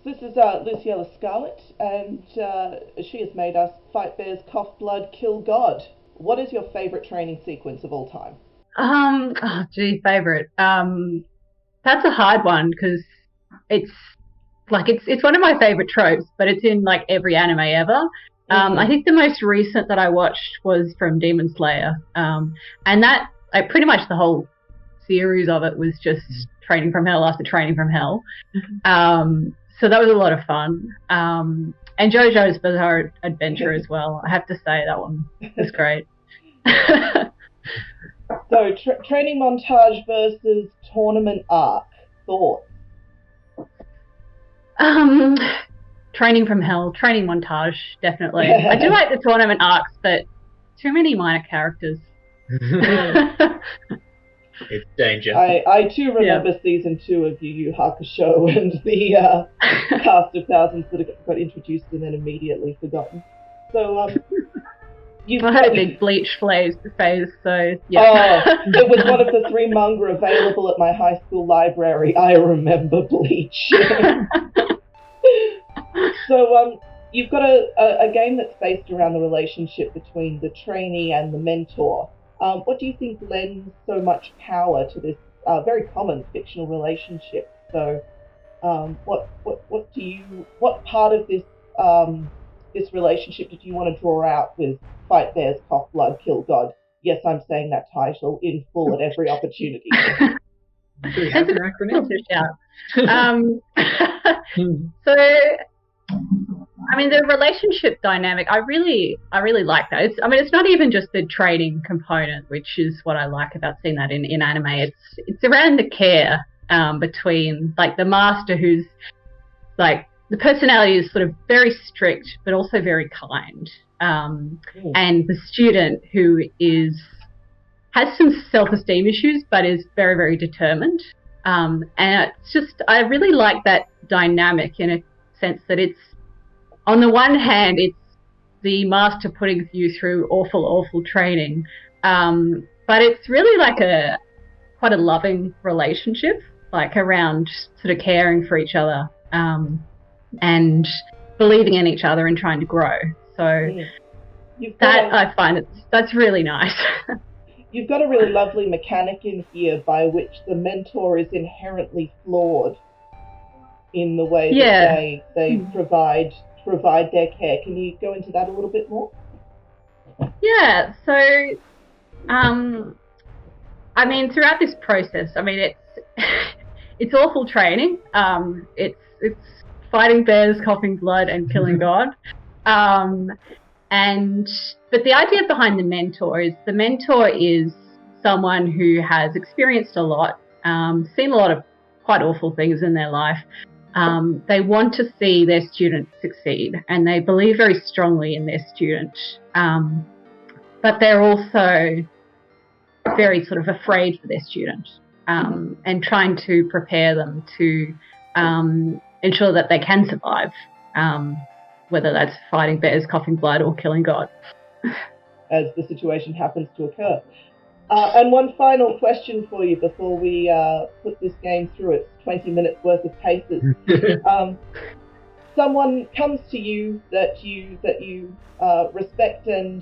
This is Luciella Scarlett, and she has made us fight bears, cough blood, kill God. What is your favourite training sequence of all time? Favourite. That's a hard one because it's it's one of my favourite tropes, but it's in like every anime ever. I think the most recent that I watched was from Demon Slayer, and that pretty much the whole series of it was just training from hell after training from hell. So that was a lot of fun. And JoJo's Bizarre Adventure as well. I have to say that one was great. So training montage versus tournament arc. Thoughts? Training from hell, training montage, definitely. I do like the tournament arcs, but too many minor characters. It's danger. I too remember season 2 of Yu Yu Hakusho and the cast of thousands that got introduced and then immediately forgotten. So I had a big Bleach phase, so yeah. Oh, it was one of the 3 manga available at my high school library. I remember Bleach. So you've got a game that's based around the relationship between the trainee and the mentor. What do you think lends so much power to this very common fictional relationship? So, what part of this this relationship did you want to draw out with Fight Bears, Cough Blood, Kill God? Yes, I'm saying that title in full at every opportunity. Do we have an acronym? So, I mean, the relationship dynamic, I really like that. It's not even just the training component, which is what I like about seeing that in anime. It's around the care between, like, the master who's, like, the personality is sort of very strict, but also very kind. And the student who has some self-esteem issues, but is very, very determined. And it's just, I really like that dynamic in a sense that it's, on the one hand, it's the master putting you through awful training, but it's really like quite a loving relationship, like around sort of caring for each other and believing in each other and trying to grow. So I find that's really nice. You've got a really lovely mechanic in here by which the mentor is inherently flawed in the way that they provide their care. Can you go into that a little bit more? Yeah, so I mean, throughout this process, I mean, it's awful training. It's fighting bears, coughing blood, and killing God. But the idea behind the mentor is someone who has experienced a lot, seen a lot of quite awful things in their life. They want to see their student succeed, and they believe very strongly in their student. But they're also very sort of afraid for their student, and trying to prepare them to ensure that they can survive, whether that's fighting bears, coughing blood, or killing God. As the situation happens to occur. And one final question for you before we put this game through its 20 minutes worth of paces. Someone comes to you that you respect and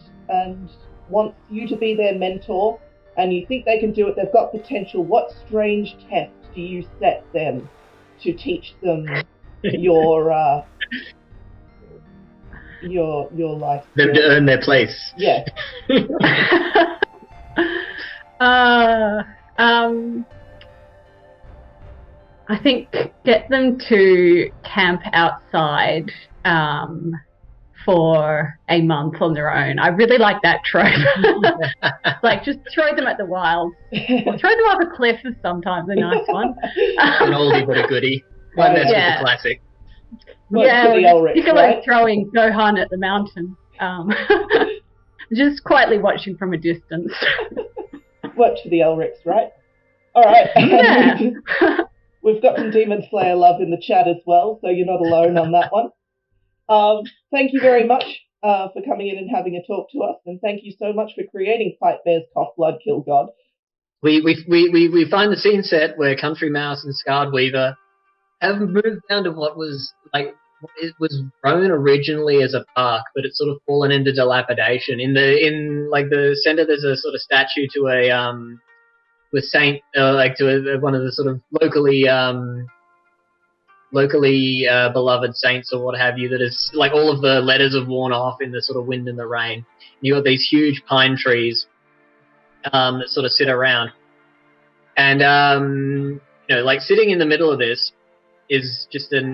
wants you to be their mentor, and you think they can do it, they've got potential. What strange test do you set them to teach them your life? Them to earn their place. Yeah. I think get them to camp outside for a month on their own. I really like that trope. Like, just throw them at the wilds. Or throw them off a cliff is sometimes a nice one. An oldie but a goodie. One that's with the classic. Particularly throwing Gohan at the mountain. Just quietly watching from a distance. Watch the Elrics, right? All right. Yeah. We've got some Demon Slayer love in the chat as well, so you're not alone on that one. Thank you very much for coming in and having a talk to us, and thank you so much for creating Fight Bears, Cough Blood, Kill God. We find the scene set where Country Mouse and Scarred Weaver have moved down to what was like it was grown originally as a park, but it's sort of fallen into dilapidation. In the center, there's a sort of statue to a with Saint one of the sort of locally beloved saints or what have you. That is like all of the letters have worn off in the sort of wind and the rain. You got these huge pine trees that sort of sit around, and like sitting in the middle of this is just this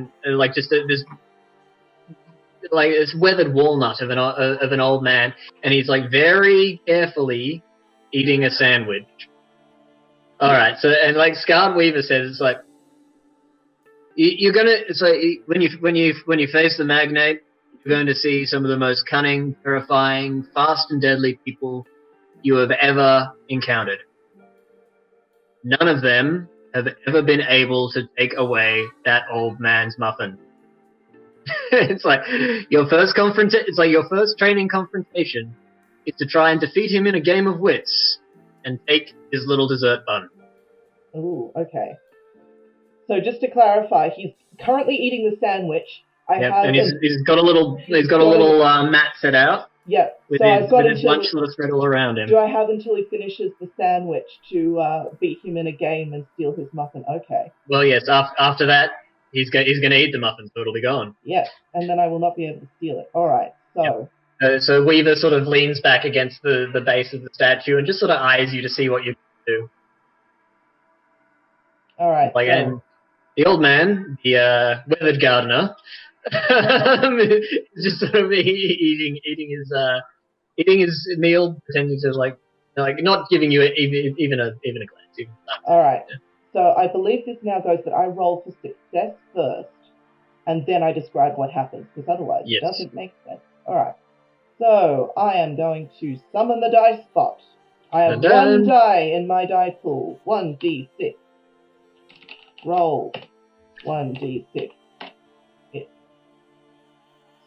weathered walnut of an old man, and he's like very carefully eating a sandwich. All right, so and like Scarlett Weaver says, it's like you're gonna. It's like when you face the magnate, you're going to see some of the most cunning, terrifying, fast and deadly people you have ever encountered. None of them have ever been able to take away that old man's muffin. It's like your first training confrontation is to try and defeat him in a game of wits and take his little dessert bun. Ooh, okay. So just to clarify, he's currently eating the sandwich. He's got a little mat set out. Yeah. With his lunch sort of spread all around him. Do I have until he finishes the sandwich to beat him in a game and steal his muffin? Okay. Well, yes. After that, he's going to eat the muffin, so it'll be gone. Yes, and then I will not be able to steal it. All right. So. Yep. So Weaver sort of leans back against the base of the statue and just sort of eyes you to see what you do. All right. And the old man, the weathered gardener, is just sort of eating his meal, pretending to like not giving you even a glance. All right. Yeah. So I believe this now goes that I roll for success first, and then I describe what happens, because otherwise it doesn't make sense. All right. So I am going to summon the dice spot. I have one die in my die pool. 1d6. Roll. 1d6. Hit.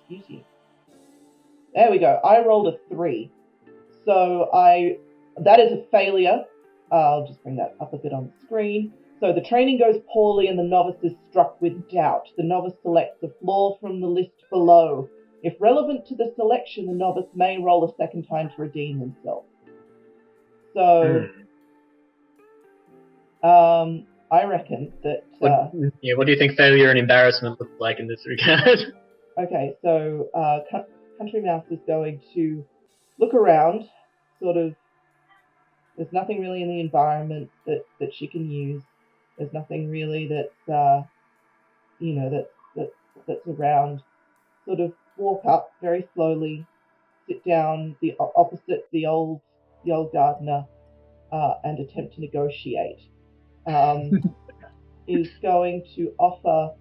Excuse you. There we go. I rolled a 3. So that is a failure. I'll just bring that up a bit on the screen. So the training goes poorly and the novice is struck with doubt. The novice selects a flaw from the list below. If relevant to the selection, the novice may roll a second time to redeem himself. So, I reckon that... what do you think failure and embarrassment look like in this regard? Okay, so Country Mouse is going to look around, sort of. There's nothing really in the environment that she can use. There's nothing really that's that's around. Sort of walk up very slowly, sit down opposite the old gardener, and attempt to negotiate. Is going to offer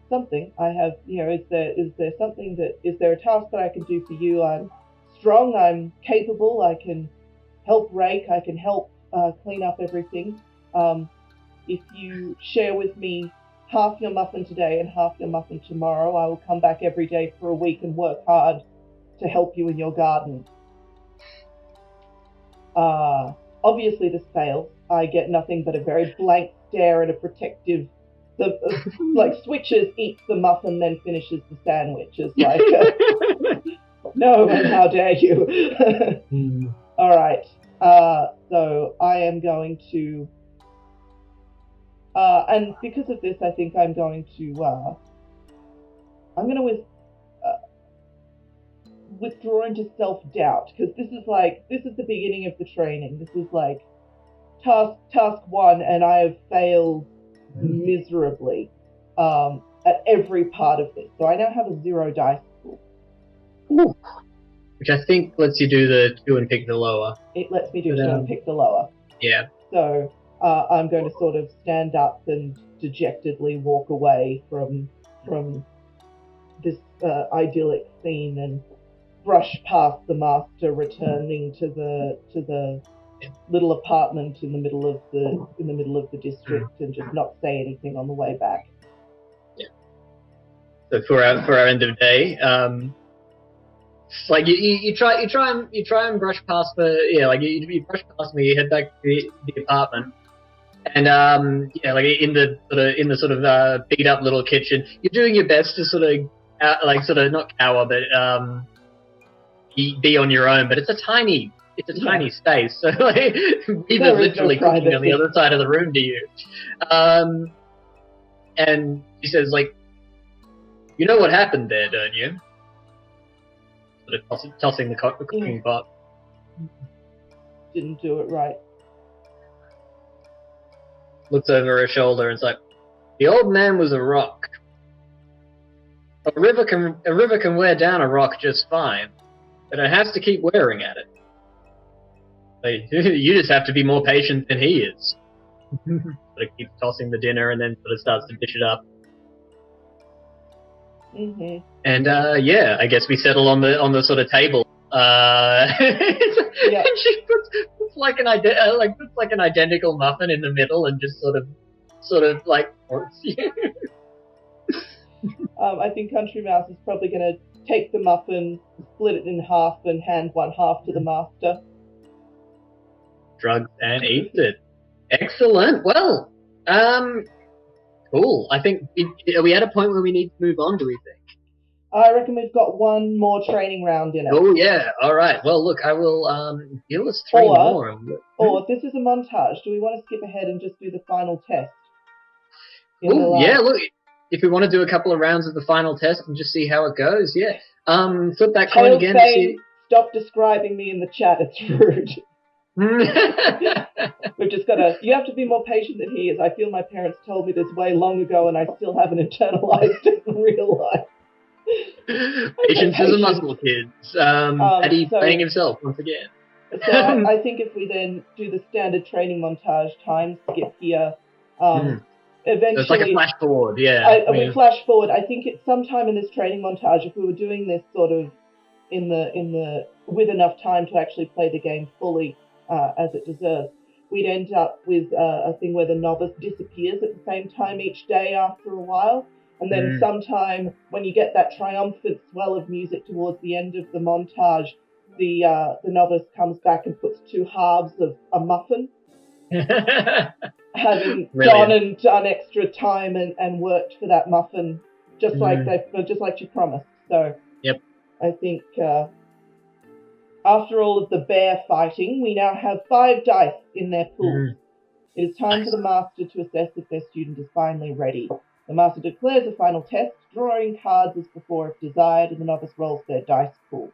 something. I have, is there a task that I can do for you? I'm strong. I'm capable. I can help rake. I can help clean up everything. If you share with me half your muffin today and half your muffin tomorrow, I will come back every day for a week and work hard to help you in your garden. Obviously this fails. I get nothing but a very blank stare and a protective, switches, eats the muffin, then finishes the sandwich. It's like, no, and how dare you? All right. So I am going to, and because of this, I think I'm going to withdraw into self-doubt, because this is the beginning of the training. This is like task 1, and I have failed miserably at every part of this. So I now have a 0 dice pool. Ooh. Which I think lets you do the 2 and pick the lower. It lets me do 2 and pick the lower. Yeah. So I'm going to sort of stand up and dejectedly walk away from this idyllic scene and brush past the master, returning to the little apartment in the middle of the district, and just not say anything on the way back. Yeah. So for our end of day, it's like you try and brush past you brush past me, you head back to the apartment, And like in the sort of beat up little kitchen, you're doing your best to sort of not cower, but be on your own. But it's a tiny space, so like Weaver's literally cooking on the other side of the room to you. And she says, like, you know what happened there, don't you? Sort of tossing the cooking pot. Didn't do it right. Looks over her shoulder and is like, the old man was a rock. A river can wear down a rock just fine, but it has to keep wearing at it. Like, you just have to be more patient than he is. Sort of keeps tossing the dinner and then sort of starts to dish it up. Mm-hmm. And I guess we settle on the sort of table. Yeah. And she puts like an identical muffin in the middle and just sort of like forks you. I think Country Mouse is probably going to take the muffin, split it in half, and hand one half to the master. Drugs and eats it. Excellent. Well, cool. I think are we at a point where we need to move on? Do we think? I reckon we've got one more training round in it. Oh yeah. All right. Well, look, I will give us 3 more. Or if this is a montage, do we want to skip ahead and just do the final test? Oh yeah. Look, if we want to do a couple of rounds of the final test and just see how it goes, yeah. Flip that coin again. Stop describing me in the chat. It's rude. We've just got to. You have to be more patient than he is. I feel my parents told me this way long ago, and I still haven't internalized it in real life. Patience is a muscle, kids. Paddy playing himself once again. So I think if we then do the standard training montage time skip here, eventually... So it's like a flash forward, yeah. We flash forward. I think it's sometime in this training montage, if we were doing this sort of in the with enough time to actually play the game fully as it deserves, we'd end up with a thing where the novice disappears at the same time each day after a while. And then sometime when you get that triumphant swell of music towards the end of the montage, the novice comes back and puts 2 halves of a muffin, having gone and done extra time and worked for that muffin, just like you promised. So yep. I think after all of the bear fighting, we now have 5 dice in their pool. It is time for the master to assess if their student is finally ready. The master declares a final test, drawing cards as before if desired, and the novice rolls their dice pool.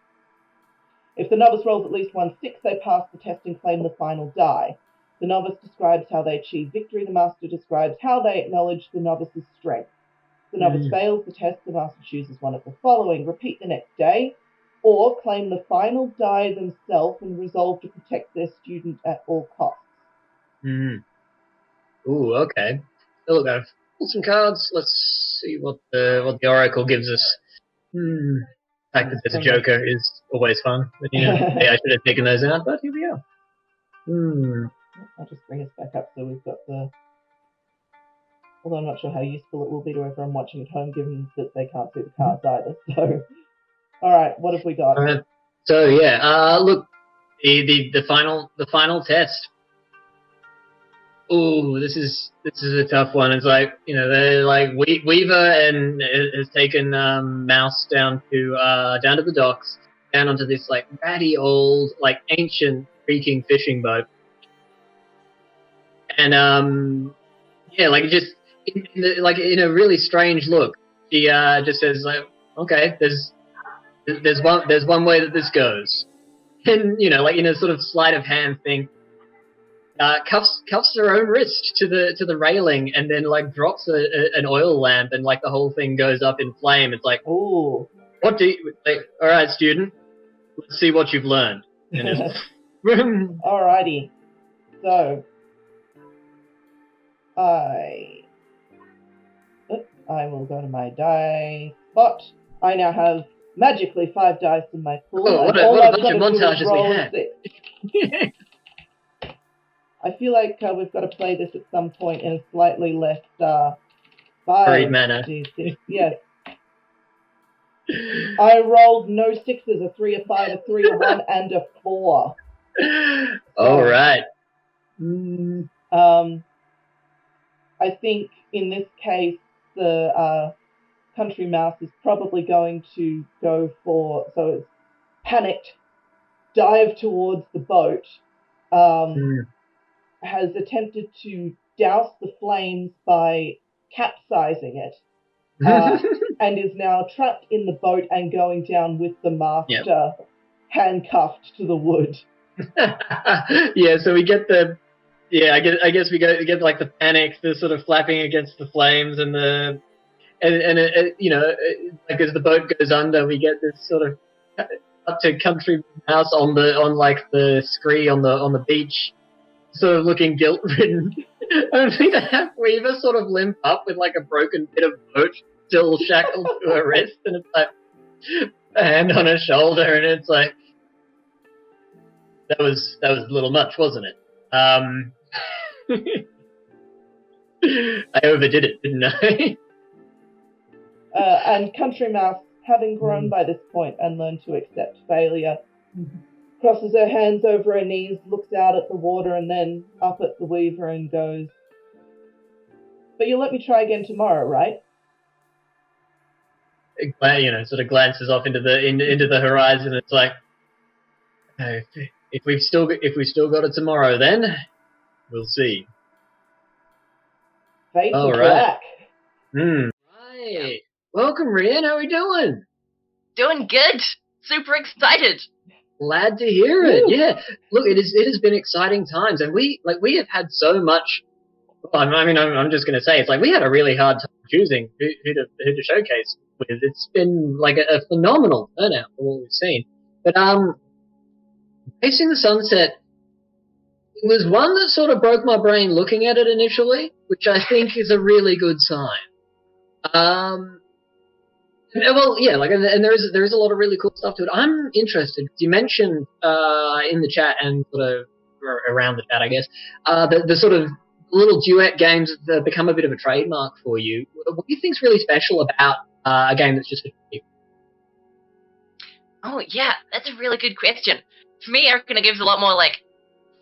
If the novice rolls at least 1 6, they pass the test and claim the final die. The novice describes how they achieve victory. The master describes how they acknowledge the novice's strength. If the novice fails the test, the master chooses one of the following: repeat the next day, or claim the final die themselves and resolve to protect their student at all costs. Ooh, okay. So look, I've pulled some cards. Let's see what the Oracle gives us. The fact that there's a Joker is always fun. But, I should have taken those out, but here we are. I'll just bring us back up so we've got the... Although I'm not sure how useful it will be to everyone watching at home, given that they can't see the cards either. So, all right, what have we got? Look, the final test. Ooh, this is a tough one. It's like, they're like Weaver has taken Mouse down to the docks, down onto this like ratty old, like ancient creaking fishing boat, and in a really strange look, she just says like, okay, there's one way that this goes, and like in a sort of sleight of hand thing. Cuffs her own wrist to the railing and then like drops an oil lamp and like the whole thing goes up in flame. It's like, ooh, what do you? Like, all right, student, let's see what you've learned. Alrighty, so I will go to my die spot. I now have magically 5 dice in my pool. Oh, what a bunch of montages we had. I feel like we've got to play this at some point in a slightly less hurried manner. Yes. I rolled no 6s, a 3, a 5, a 3, a 1, and a 4. All right. I think in this case, the country mouse is probably going to go for, so it's panicked, dive towards the boat, has attempted to douse the flames by capsizing it, and is now trapped in the boat and going down with the master handcuffed to the wood. Yeah, so we get the I guess we get like the panic, the sort of flapping against the flames, and like as the boat goes under, we get this sort of up to country mouse on like the scree on the beach, sort of looking guilt-ridden. Only to have Weaver sort of limp up with like a broken bit of boat still shackled to her wrist, and it's like a hand on her shoulder, and it's like that was a little much, wasn't it? I overdid it, didn't I? And Country Mouse, having grown by this point and learned to accept failure, crosses her hands over her knees, looks out at the water and then up at the Weaver and goes, "But you'll let me try again tomorrow, right?" Sort of glances off into the horizon. It's like, if we've still got it tomorrow, then we'll see. Fate to black. Right. Welcome, Rian. How are we doing? Doing good. Super excited. Glad to hear it. Yeah. Look, it has been exciting times, and we have had so much. I'm just going to say, it's like we had a really hard time choosing who to showcase with. It's been like a phenomenal turnout for what we've seen. But Facing the Sunset, it was one that sort of broke my brain looking at it initially, which I think is a really good sign. Well, yeah, and there is a lot of really cool stuff to it. I'm interested. You mentioned in the chat and sort of around the chat, I guess, the sort of little duet games that have become a bit of a trademark for you. What do you think's really special about a game that's just for you? Oh yeah, that's a really good question. For me, I reckon it gives a lot more like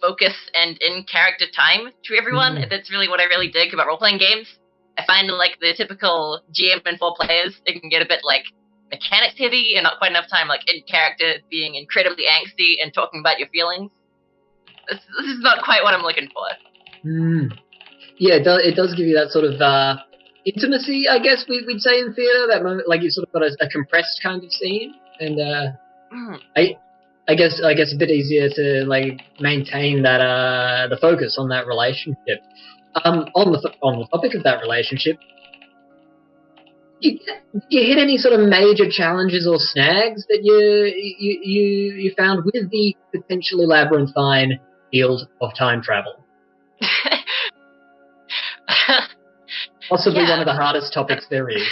focus and in-character time to everyone. That's really what I really dig about role-playing games. I find like the typical GM and 4 players, it can get a bit like mechanics heavy and not quite enough time like in character being incredibly angsty and talking about your feelings. This is not quite what I'm looking for. Yeah, it does give you that sort of intimacy, I guess we'd say in theatre. That moment, like you've sort of got a compressed kind of scene, and I guess a bit easier to like maintain that the focus on that relationship. On the topic of that relationship, did you hit any sort of major challenges or snags that you found with the potentially labyrinthine field of time travel? Possibly one of the hardest topics there is.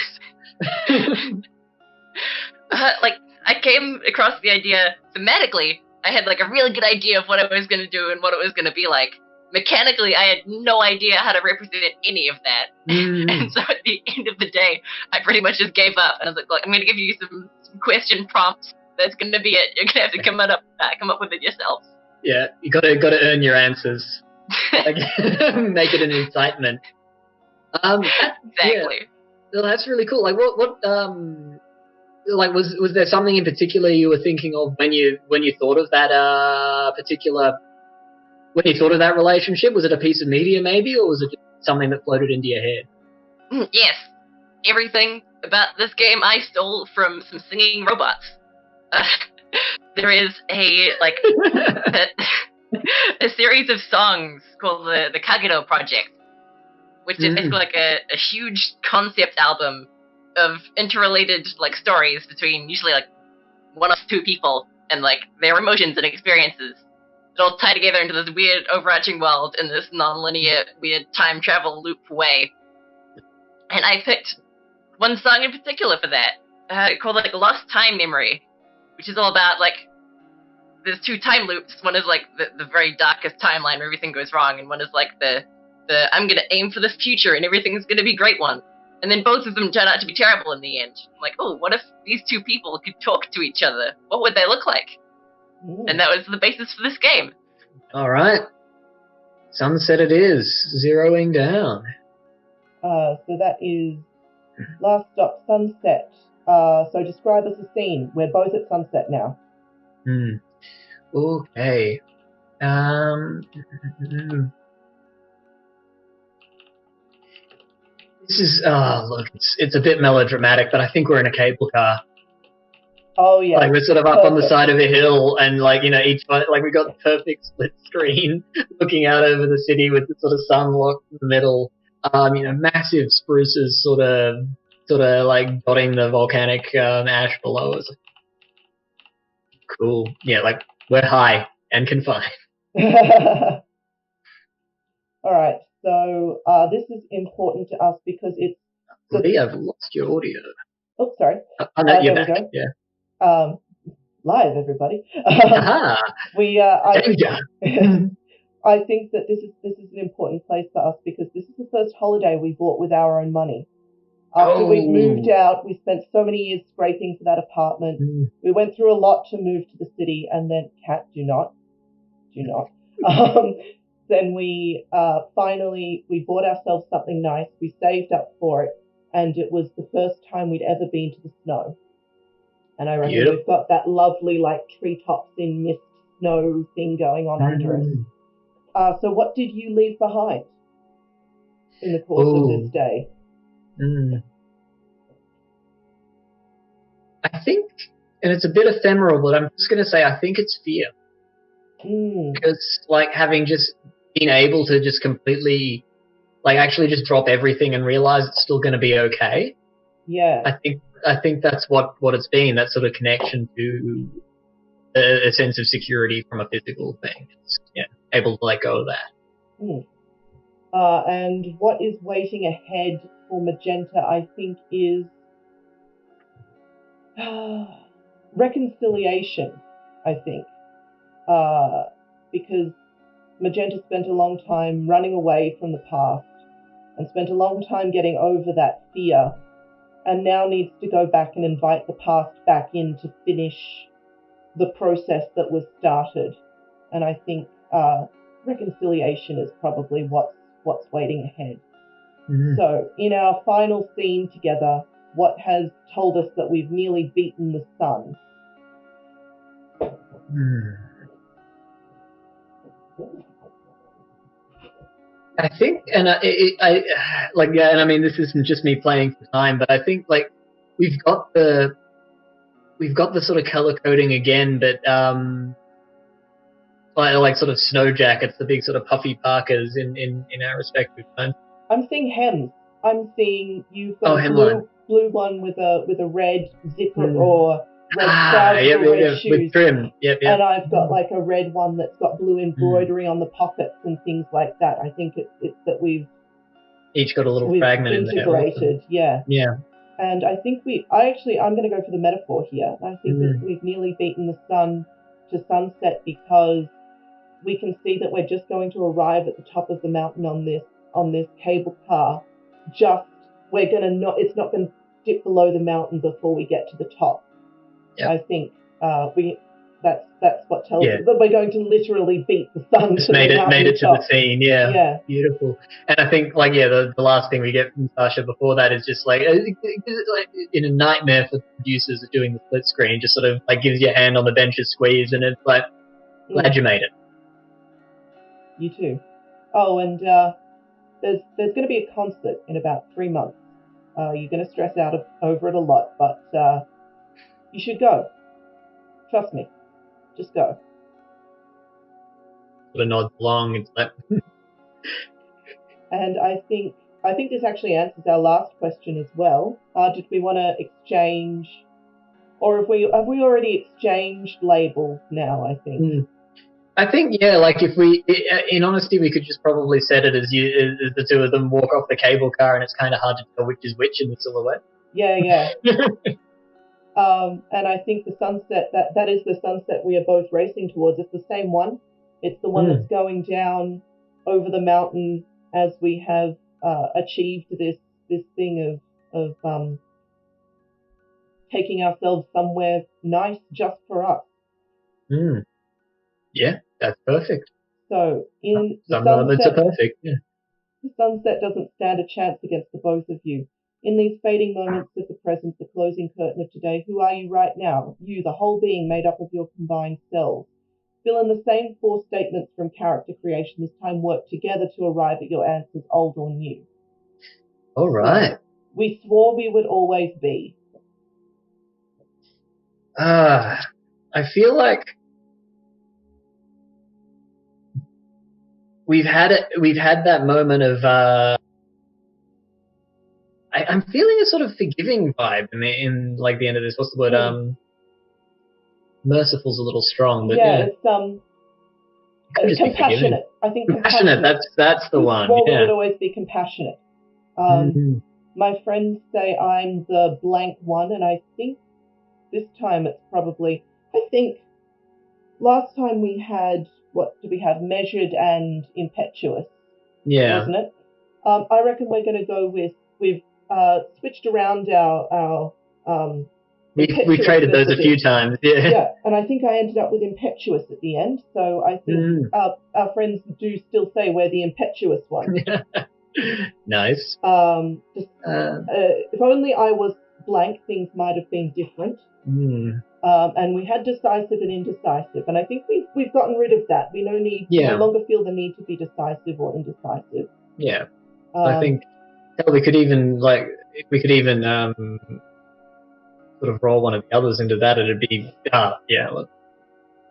I came across the idea thematically. I had like a really good idea of what I was going to do and what it was going to be like. Mechanically, I had no idea how to represent any of that. And so at the end of the day, I pretty much just gave up. And I was like, look, I'm going to give you some question prompts. That's going to be it. You're going to have to come up with it yourself. Yeah, you got to earn your answers. Make it an incitement. Exactly. Yeah. Well, that's really cool. Like, what like was there something in particular you were thinking of when you thought of that when you thought of that relationship? Was it a piece of media maybe, or was it just something that floated into your head? Yes. Everything about this game I stole from some singing robots. There is a series of songs called the Kagero Project, which is basically like a huge concept album of interrelated like stories between usually like one or two people and like their emotions and experiences. It all tie together into this weird overarching world in this non-linear weird time travel loop way. And I picked one song in particular for that, called like Lost Time Memory, which is all about like there's 2 time loops. One is like the very darkest timeline where everything goes wrong, and one is like the I'm gonna aim for the future and everything's gonna be great one. And then both of them turn out to be terrible in the end. I'm like, oh, what if these 2 people could talk to each other? What would they look like? Ooh. And that was the basis for this game. All right. Sunset it is, zeroing down. So that is last stop, sunset. So describe us a scene. We're both at sunset now. Okay. This is look, it's a bit melodramatic, but I think we're in a cable car. Oh yeah. Like we're sort of up on the side of a hill, and like each one, like we got the perfect split screen, looking out over the city with the sort of sun locked in the middle. Massive spruces sort of like dotting the volcanic ash below us. Cool. Yeah, like we're high and confined. All right. So this is important to us because it's. I've lost your audio. Oh, sorry. No, you're there back. we go. Yeah. Live, everybody. Aha. I think that this is an important place for us because this is the first holiday we bought with our own money. After we'd moved out, we spent so many years scraping for that apartment. We went through a lot to move to the city, and then do not. Then we finally bought ourselves something nice. We saved up for it, and it was the first time we'd ever been to the snow. And I reckon we've got that lovely like treetops in mist snow thing going on under us. So what did you leave behind in the course of this day? I think, and it's a bit ephemeral, but I'm just going to say I think it's fear. Because like having just been able to just completely, like actually just drop everything and realize it's still going to be okay. Yeah. I think that's what it's been, that sort of connection to a sense of security from a physical thing. It's, able to let go of that. And what is waiting ahead for Magenta, I think, is reconciliation, I think. Because Magenta spent a long time running away from the past and spent a long time getting over that fear, and now needs to go back and invite the past back in to finish the process that was started. And I think reconciliation is probably what's waiting ahead. So in our final scene together, what has told us that we've nearly beaten the sun? I think, and and I mean, this isn't just me playing for time, but I think like we've got the sort of color coding again, but like sort of snow jackets, the big sort of puffy parkas in our respective homes. I'm seeing hems. I'm seeing you've got a blue one with a red zipper or red trousers or red shoes. With trim. Yep. And I've got like a red one that's got blue embroidery on the pockets and things like that. I think it's that we've each got a little fragment integrated, in there. Yeah. And I think I'm going to go for the metaphor here. I think that we've nearly beaten the sun to sunset because we can see that we're just going to arrive at the top of the mountain on this cable car. It's not going to dip below the mountain before we get to the top. Yep. I think that's what tells us that we're going to literally beat the sun. Just made it to the scene. Yeah. Beautiful. And I think the last thing we get from Sasha before that is just like in a nightmare for the producers of doing the split screen, just sort of like gives you a hand on the bench, squeeze, and it's like glad you made it. You too. Oh, and there's going to be a concert in about 3 months. You're going to stress out over it a lot, but you should go. Trust me. Just go. Sort of nods along and like. And I think this actually answers our last question as well. Did we want to exchange, or have we already exchanged labels now? I think. I think like if we, in honesty, we could just probably set it as the two of them walk off the cable car, and it's kind of hard to tell which is which in the silhouette. Yeah. And I think the sunset that is the sunset we are both racing towards. It's the same one. It's the one that's going down over the mountain as we have achieved this thing of taking ourselves somewhere nice just for us. Yeah, that's perfect. So in the some elements are perfect. Yeah. The sunset doesn't stand a chance against the both of you. In these fading moments of the present, the closing curtain of today, who are you right now? You, the whole being made up of your combined selves. Fill in the same 4 statements from character creation. This time work together to arrive at your answers, old or new. All right. So, we swore we would always be. I feel like we've had that moment of I'm feeling a sort of forgiving vibe in like the end of this. What's the word? Merciful's a little strong, but yeah. It's compassionate. I think compassionate. That's the one. We would always be compassionate. My friends say I'm the blank one, and I think this time it's probably. I think last time we had, what did we have? Measured and impetuous. Yeah. Wasn't it? I reckon we're going to go with we've switched around our We've traded those a few times, yeah. Yeah, and I think I ended up with impetuous at the end, so I think our friends do still say we're the impetuous one. Nice. If only I was blank, things might have been different. And we had decisive and indecisive, and I think we've gotten rid of that. We no longer feel the need to be decisive or indecisive. Yeah, I think we could even sort of roll one of the others into that. It'd be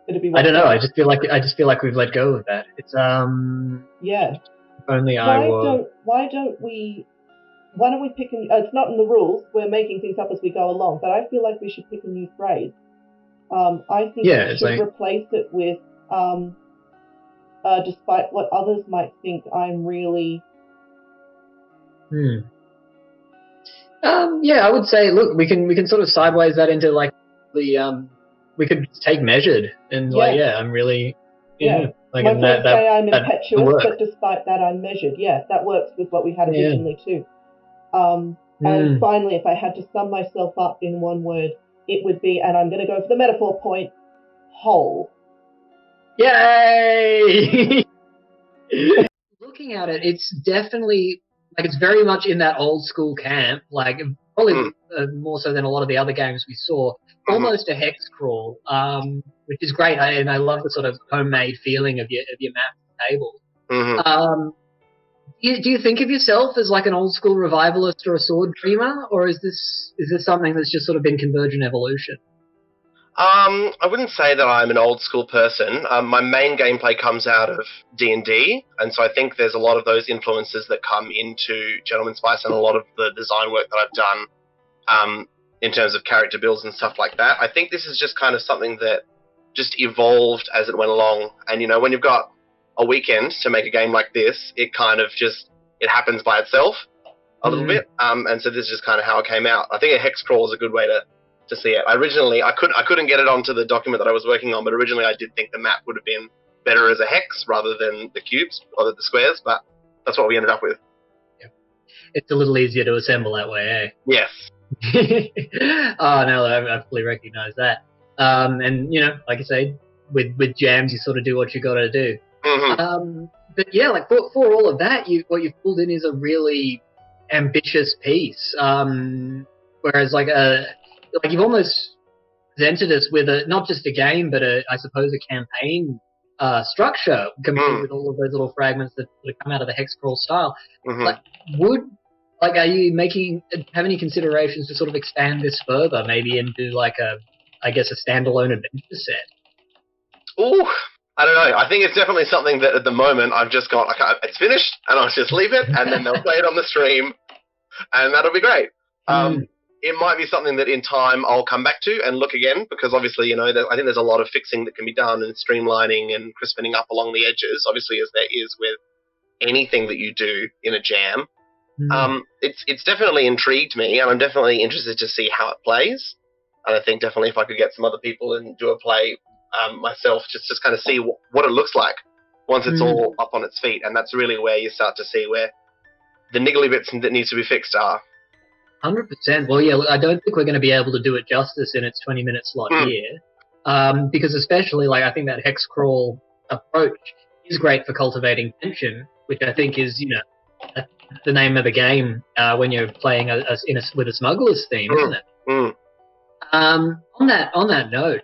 It'd be. I don't know. I just feel like we've let go of that. It's Yeah. If only Why don't we pick it's not in the rules, we're making things up as we go along, but I feel like we should pick a new phrase. I think we should replace it with despite what others might think, I'm really... I would say, look, we can sort of sideways that into like the we could take measured and I'm really like my friends say I'm impetuous, but despite that I'm measured. Yeah, that works with what we had originally too. And finally, if I had to sum myself up in one word, it would be, and I'm going to go for the metaphor point, whole. Yay! Looking at it, it's definitely like it's very much in that old school camp, like probably more so than a lot of the other games we saw. Almost a hex crawl, which is great, and I love the sort of homemade feeling of your map table. Do you think of yourself as like an old school revivalist or a sword dreamer, or is this something that's just sort of been convergent evolution? I wouldn't say that I'm an old school person. My main gameplay comes out of D&D, and so I think there's a lot of those influences that come into Gentleman's Spice and a lot of the design work that I've done in terms of character builds and stuff like that. I think this is just kind of something that just evolved as it went along, and you know, when you've got a weekend to make a game like this, it kind of just, it happens by itself a little bit, and so this is just kind of how it came out. I think a hex crawl is a good way to see it. Originally, I couldn't get it onto the document that I was working on, but originally I did think the map would have been better as a hex rather than the cubes or the squares, but that's what we ended up with. Yeah. It's a little easier to assemble that way, eh? Yes. Oh, no, I fully recognise that. And, you know, like I say, with jams, you sort of do what you got to do. But yeah, like for all of that, what you've pulled in is a really ambitious piece. Whereas like you've almost presented us with not just a game, but I suppose a campaign structure complete with all of those little fragments that come out of the hex crawl style. Are you have any considerations to sort of expand this further, maybe into like a standalone adventure set? Ooh, I don't know. I think it's definitely something that at the moment I've just got, it's finished, and I'll just leave it, and then they'll play it on the stream, and that'll be great. It might be something that in time I'll come back to and look again, because obviously, you know, I think there's a lot of fixing that can be done and streamlining and crispening up along the edges, obviously, as there is with anything that you do in a jam. It's definitely intrigued me, and I'm definitely interested to see how it plays. And I think definitely if I could get some other people and do a play myself, just kind of see what it looks like once it's all up on its feet. And that's really where you start to see where the niggly bits that needs to be fixed are. 100%. Well, yeah, I don't think we're going to be able to do it justice in its 20-minute slot here. Because especially, like, I think that hex crawl approach is great for cultivating tension, which I think is, you know, the name of the game when you're playing with a smuggler's theme, isn't it? On that note,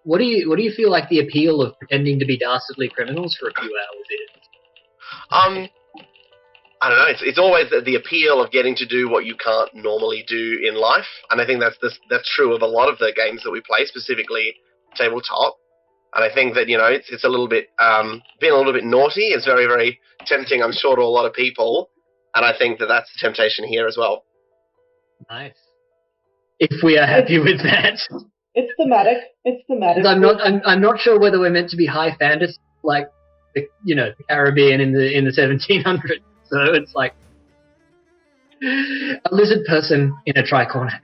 what do you feel like the appeal of pretending to be dastardly criminals for a few hours is? I don't know. It's always the appeal of getting to do what you can't normally do in life, and I think that's true of a lot of the games that we play, specifically tabletop. And I think that it's a little bit being a little bit naughty is very, very tempting, I'm sure, to a lot of people, and I think that that's the temptation here as well. Nice. If we are happy with that. It's thematic. I'm not sure whether we're meant to be high fantasy, like the Caribbean in the 1700s. So it's like a lizard person in a tricorn hat.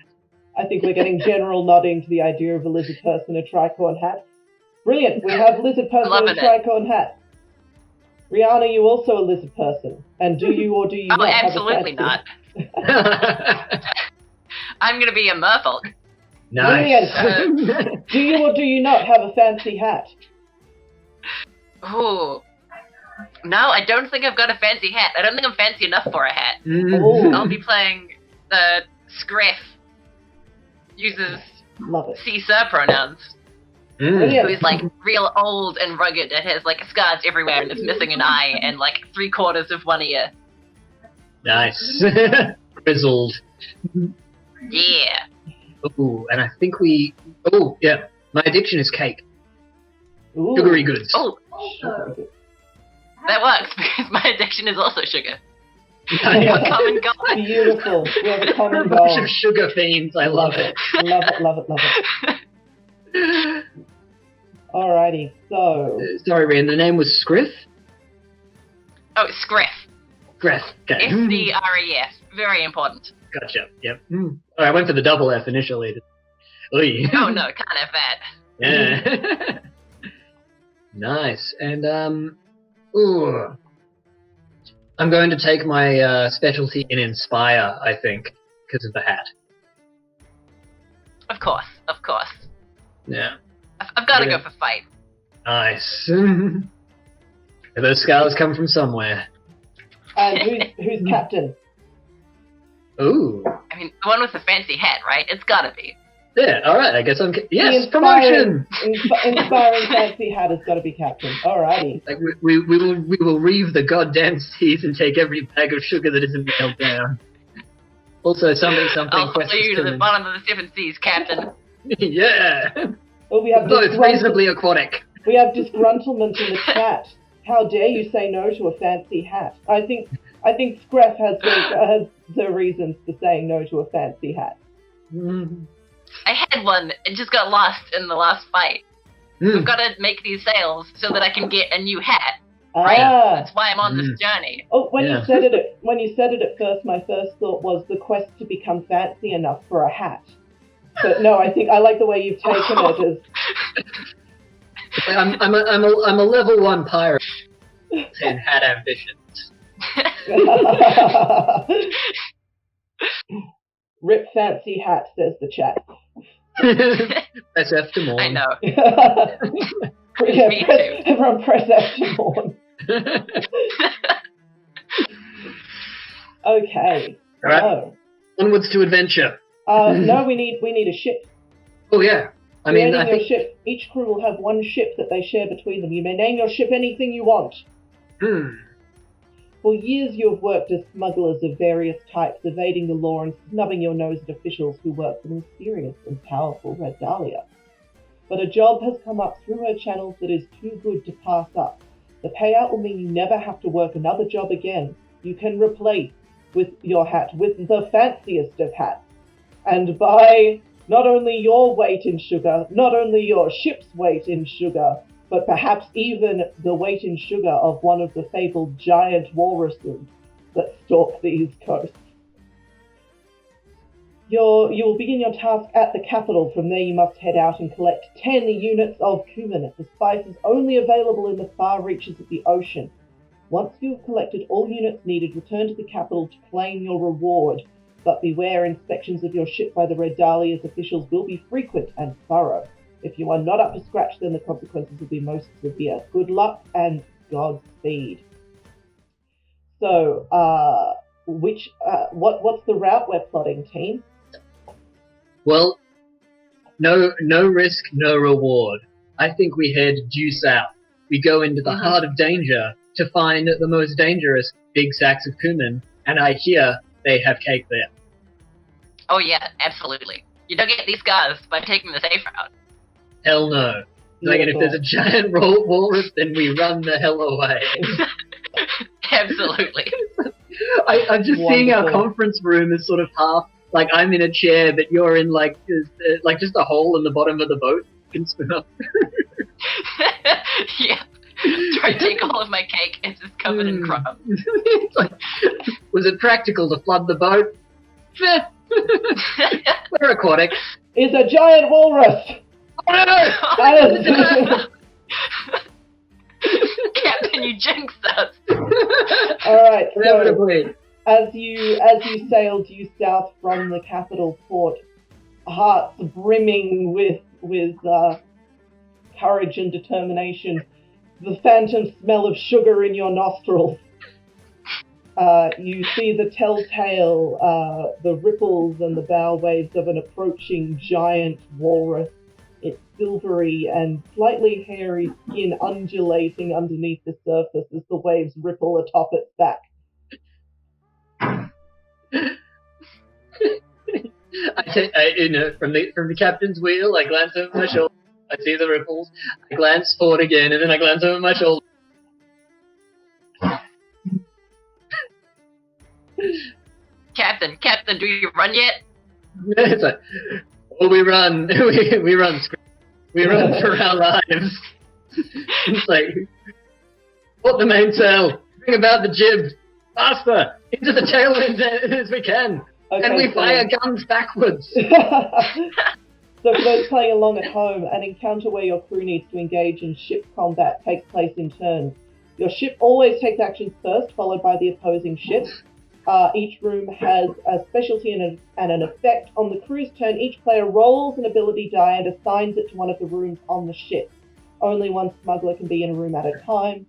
I think we're getting general nodding to the idea of a lizard person in a tricorn hat. Brilliant. We have lizard person in a tricorn hat. Rihanna, you also a lizard person, and do you or do you not? Absolutely not. I'm going to be a merfolk. Nice. Do you or do you not have a fancy hat? Ooh. No, I don't think I've got a fancy hat. I don't think I'm fancy enough for a hat. I'll be playing the Screff. Uses she, sir pronouns. Who's like real old and rugged and has like scars everywhere and is missing an eye and like 3/4 of one ear. Nice. Grizzled. Yeah. Ooh, and I think yeah. My addiction is cake. Ooh. Sugary goods. Oh. That works because my addiction is also sugar. We have a common goal. Beautiful. We have a common a goal. bunch of sugar fiends. I love it. Love it. Alrighty, so... sorry, Ryan, the name was Screff? Oh, Screff. Screff, okay. S-C-R-E-F. Very important. Gotcha, yep. I went for the double F initially. Oy. Oh, no, can't have that. Yeah. Nice, and, I'm going to take my specialty in Inspire, I think, because of the hat. Of course. Yeah. I've got to go for fight. Nice. Those scars come from somewhere. And who's captain? Ooh. I mean, the one with the fancy hat, right? It's got to be. Yeah, alright, I guess yes, promotion! Inspiring fancy hat has got to be captain. Alrighty. Like, we will reave the goddamn seas and take every bag of sugar that isn't nailed down. Also, something. I'll follow you to the bottom of the 7 seas, Captain. Yeah! Well, we have both reasonably aquatic. We have disgruntlement in the chat. How dare you say no to a fancy hat? I think Screff has the reasons for saying no to a fancy hat. I had one. It just got lost in the last fight. We've got to make these sales so that I can get a new hat. Right? That's why I'm on this journey. Oh, when you said it at first, my first thought was the quest to become fancy enough for a hat. But no, I think I like the way you've taken it as. I'm a level 1 pirate and had ambitions. Rip fancy hat, says the chat. Press F to mourn. I know. Everyone press F to mourn. Okay. All right. Onwards to adventure. No, we need a ship. Oh yeah. I mean, your ship. Each crew will have one ship that they share between them. You may name your ship anything you want. For years you have worked as smugglers of various types, evading the law and snubbing your nose at officials who work for the mysterious and powerful Red Dahlia. But a job has come up through her channels that is too good to pass up. The payout will mean you never have to work another job again. You can replace with your hat with the fanciest of hats. And buy not only your weight in sugar, not only your ship's weight in sugar, but perhaps even the weight in sugar of one of the fabled giant walruses that stalk these coasts. You will begin your task at the capital. From there you must head out and collect 10 units of cumin, the spices only available in the far reaches of the ocean. Once you have collected all units needed, return to the capital to claim your reward. But beware, inspections of your ship by the Red Dahlia's officials will be frequent and thorough. If you are not up to scratch, then the consequences will be most severe. Good luck and Godspeed. So, what's the route we're plotting, team? Well, no risk, no reward. I think we head due south. We go into the heart of danger to find the most dangerous big sacks of cumin, and I hear they have cake there. Oh yeah, absolutely. You don't get these guys by taking the safe route. Hell no. Like, and if there's a giant walrus, then we run the hell away. Absolutely. I'm just seeing our conference room as sort of half, like I'm in a chair, but you're in like just a hole in the bottom of the boat. You can swim up. Yeah. Try to take all of my cake and just covered in crumbs. Like, was it practical to flood the boat? We're aquatic. It's a giant walrus! Oh no! Captain, you jinxed us! Alright, so Inevitably. as you sail due south from the capital port, hearts brimming with courage and determination, the phantom smell of sugar in your nostrils. You see the telltale, the ripples and the bow waves of an approaching giant walrus. Its silvery and slightly hairy skin undulating underneath the surface as the waves ripple atop its back. From the captain's wheel, I glance over my shoulder. I see the ripples. I glance forward again, and then I glance over my shoulder. Captain, do you run yet? It's like, oh, we run. we run. We run for our lives. It's like, put the mainsail. Bring about the jib. Faster. Into the tailwind as we can. Okay, and we fire guns backwards. So for those playing along at home, an encounter where your crew needs to engage in ship combat takes place in turns. Your ship always takes actions first, followed by the opposing ship. Each room has a specialty and an effect. On the crew's turn, each player rolls an ability die and assigns it to one of the rooms on the ship. Only one smuggler can be in a room at a time.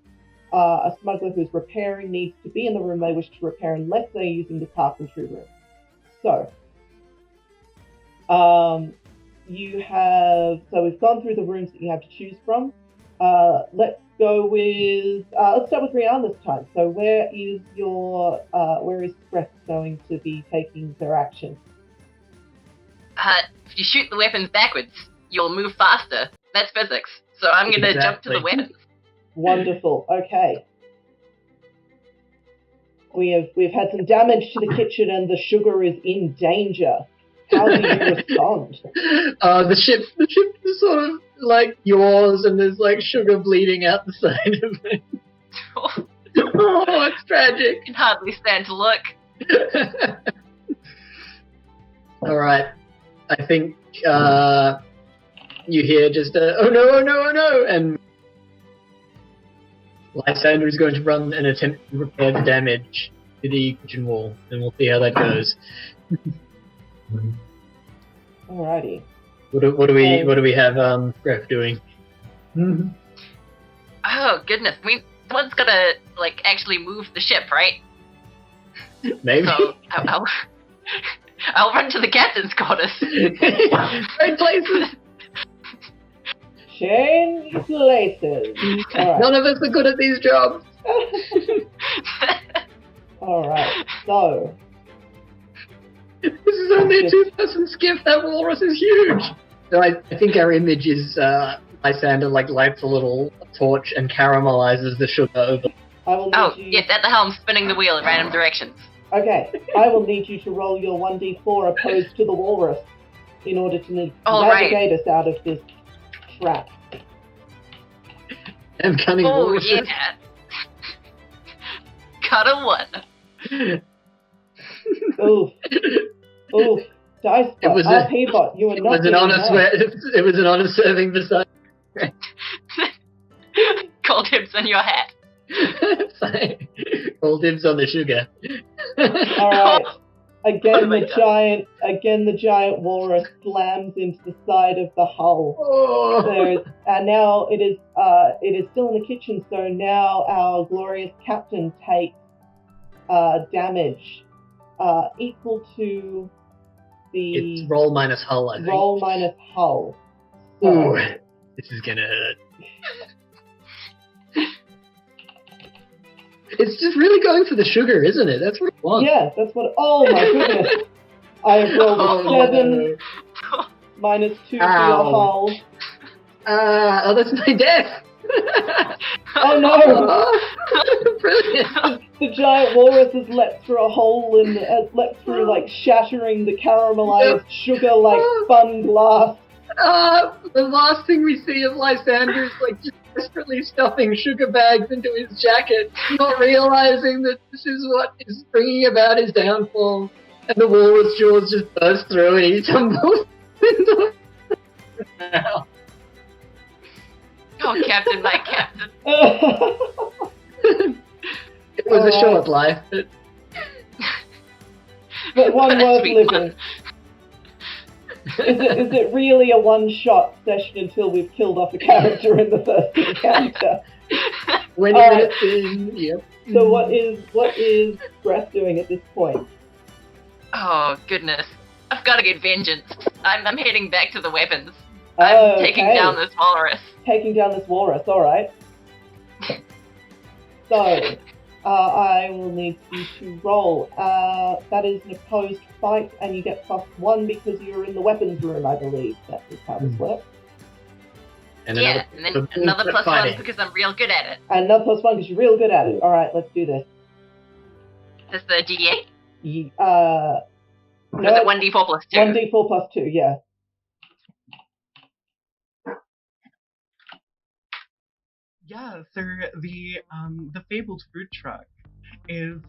A smuggler who's repairing needs to be in the room they wish to repair unless they're using the carpentry room. So, we've gone through the rooms that you have to choose from. Let's start with Rian this time. So where is Screth going to be taking their action? If you shoot the weapons backwards, you'll move faster. That's physics. So I'm going to jump to the weapons. Wonderful. Okay. We've had some damage to the kitchen and the sugar is in danger. How do you respond? The ship is sort of like yours, and there's like sugar bleeding out the side of it. Oh, it's tragic. I can hardly stand to look. All right, I think you hear just oh no, and Lysander is going to run and attempt to repair the damage to the kitchen wall, and we'll see how that goes. Alrighty. What do we have Gref doing? Oh goodness, someone's gotta actually move the ship, right? Maybe. So I'll run to the captain's quarters. Great places. Change places. Right. None of us are good at these jobs. Alright, so this is only a two-person skiff. That walrus is huge. So I think our image is Lysander lights a little torch and caramelizes the sugar over. Yes, at the helm, spinning the wheel in random directions. Okay, I will need you to roll your 1d4 opposed to the walrus in order to navigate us out of this trap. And cunning walruses. Oh yeah. Got a 1. Oof. Dice bot, RP bot, you are not it was an honor serving beside. Cold dibs on your hat. Cold dibs on the sugar. Alright. Again the giant walrus slams into the side of the hull. Oh. And now it is still in the kitchen, so now our glorious captain takes damage equal to the It's roll minus hull, I think. roll minus hull. So, Ooh, this is gonna hurt. It's just really going for the sugar, isn't it? That's what it wants. yeah, that's what. Oh my goodness! I have rolled a 7 minus 2 for your Ow. hull. Oh, that's my death. Oh no! Brilliant. The giant walrus has leapt through a hole and has leapt through, like, shattering the caramelized sugar, like, spun glass. The last thing we see of Lysander is like just desperately stuffing sugar bags into his jacket, not realizing that this is what is bringing about his downfall. And the walrus jaws just burst through and he tumbles into the ground. Oh, Captain, my Captain. It was a short life, But one What a worth sweet living. Is it really a one-shot session until we've killed off a character in the first encounter? 20 Alright. minutes in, yep. So what is Breath doing at this point? Oh, goodness. I've got to get vengeance. I'm heading back to the weapons. Oh, I'm taking okay. down this walrus. Taking down this walrus, alright. So, I will need you to roll. That is an opposed fight, and you get +1 because you're in the weapons room, I believe. That is how this works. And Yeah, and then another +1 fighting. because I'm real good at it. And another +1 because you're real good at it. Alright, let's do this. Is this the GD8? Or is No, it 1d4 plus 2? 1d4 plus 2, yeah. Yeah, so the fabled food truck is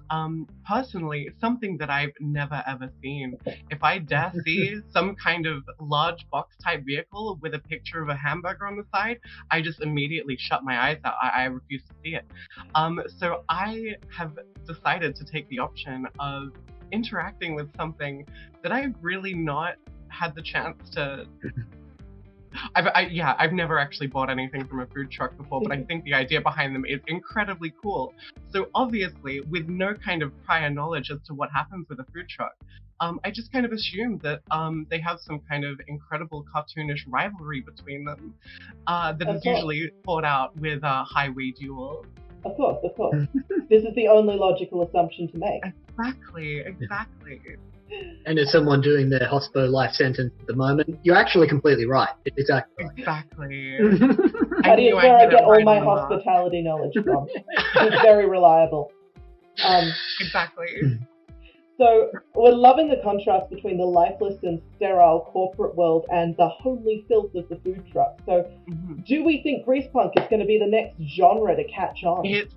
personally something that I've never ever seen. If I dare see some kind of large box type vehicle with a picture of a hamburger on the side, I just immediately shut my eyes out. I refuse to see it. So I have decided to take the option of interacting with something that I've really not had the chance to. I've never actually bought anything from a food truck before, but I think the idea behind them is incredibly cool. So obviously, with no kind of prior knowledge as to what happens with a food truck, I just kind of assumed that they have some kind of incredible cartoonish rivalry between them that is usually fought out with highway duels. Of course. This is the only logical assumption to make. Exactly. And as someone doing their hospo life sentence at the moment, you're actually completely right. Exactly. Exactly. That is where I get all my hospitality knowledge from. It's very reliable. Exactly. So we're loving the contrast between the lifeless and sterile corporate world and the homely filth of the food truck. So do we think grease punk is going to be the next genre to catch on? It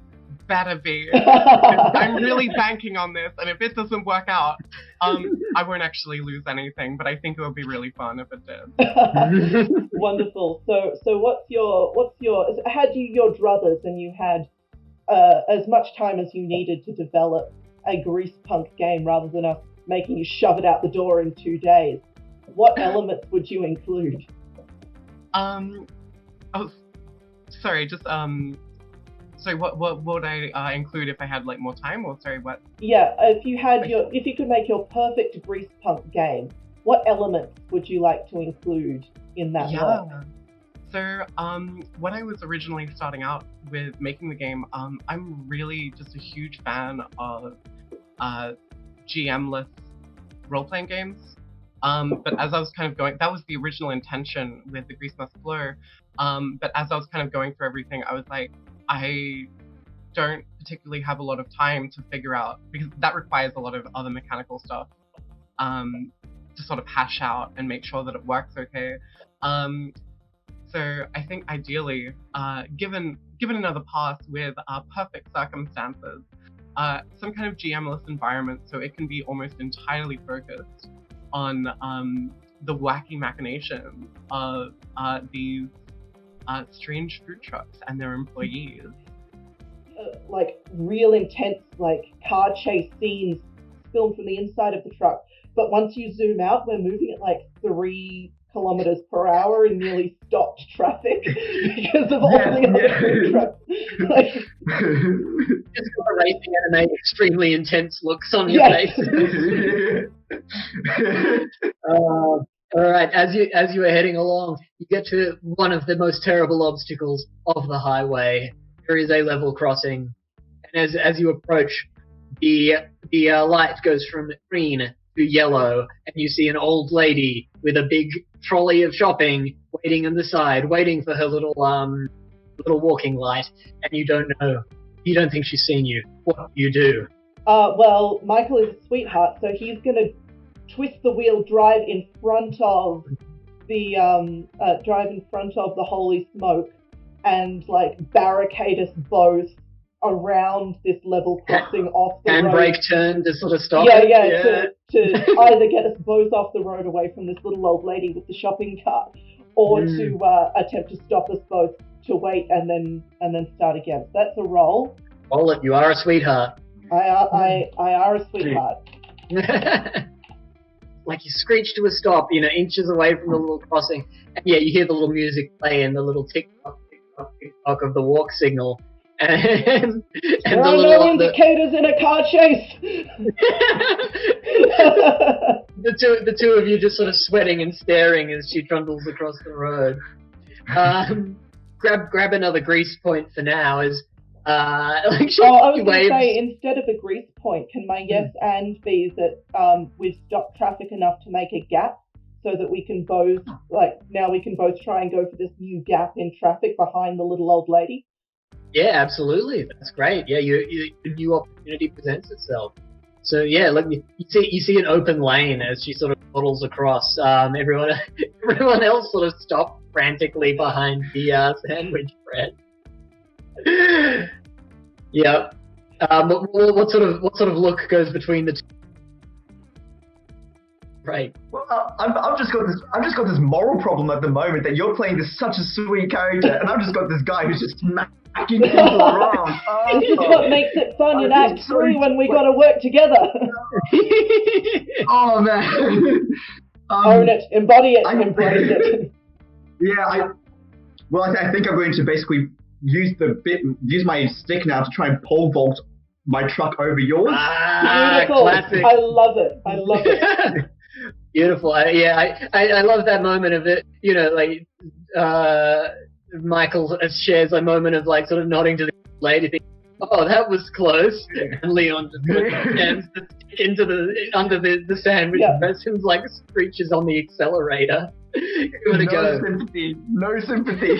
better be. I'm really banking on this, and if it doesn't work out, I won't actually lose anything, but I think it would be really fun if it did. Wonderful. So what's your had you your druthers and you had as much time as you needed to develop a grease punk game rather than us making you shove it out the door in 2 days, what elements would you include? Sorry, just so what would I include if I had like more time, or sorry, what? Yeah, if you could make your perfect grease punk game, what elements would you like to include in that work? So, when I was originally starting out with making the game, I'm really just a huge fan of GM-less role-playing games. But as I was kind of going, that was the original intention with the Grease Must Flow. But as I was kind of going through everything, I was like, I don't particularly have a lot of time to figure out, because that requires a lot of other mechanical stuff to sort of hash out and make sure that it works okay. So I think ideally, given another pass with perfect circumstances, some kind of GM-less environment, so it can be almost entirely focused on the wacky machinations of these strange food trucks and their employees. Like real intense, like car chase scenes filmed from the inside of the truck. But once you zoom out, we're moving at like 3 kilometers per hour and nearly stopped traffic because of all the other food trucks. Like, Just got a racing anime, extremely intense looks on your Yes. face. All right, as you are heading along, you get to one of the most terrible obstacles of the highway. There is a level crossing, and as you approach, the light goes from green to yellow, and you see an old lady with a big trolley of shopping waiting on the side, waiting for her little walking light, and you don't think she's seen you. What do you do? Well, Michael is a sweetheart, so he's gonna twist the wheel, drive in front of the holy smoke, and like barricade us both around this level crossing off the road. Handbrake turn to sort of stop Yeah, it? yeah, to either get us both off the road away from this little old lady with the shopping cart, or to attempt to stop us both, to wait and then start again. So that's a roll. Roll it. You are a sweetheart. I are a sweetheart. Like you screech to a stop, inches away from the little crossing. And yeah, you hear the little music play and the little tick-tock, tick-tock, tick-tock of the walk signal. And There are no indicators in a car chase! the two of you just sort of sweating and staring as she trundles across the road. Grab another grease point for now as I was going to say, instead of a grease point, can my yes and be that we've stopped traffic enough to make a gap, so that we can both try and go for this new gap in traffic behind the little old lady? Yeah, absolutely. That's great. Yeah, a new opportunity presents itself. So yeah, look, you see an open lane as she sort of waddles across. Everyone else sort of stopped frantically behind the sandwich bread. Yeah. What sort of look goes between the two? Right. Well, I've just got this moral problem at the moment that you're playing this such a sweet character, and I've just got this guy who's just smacking people around. This is what makes it fun in Act 3 when we got to work together. Oh man. Own it, embody it, embrace it. Yeah, I think I'm going to basically use my stick now to try and pole vault my truck over yours. Beautiful. Classic. I love it. Beautiful. I love that moment of it. Michael shares a moment of like sort of nodding to the lady, thinking, "Oh, that was close." And Leon just sort of jams the stick under the sandwich press and like screeches on the accelerator. No sympathy.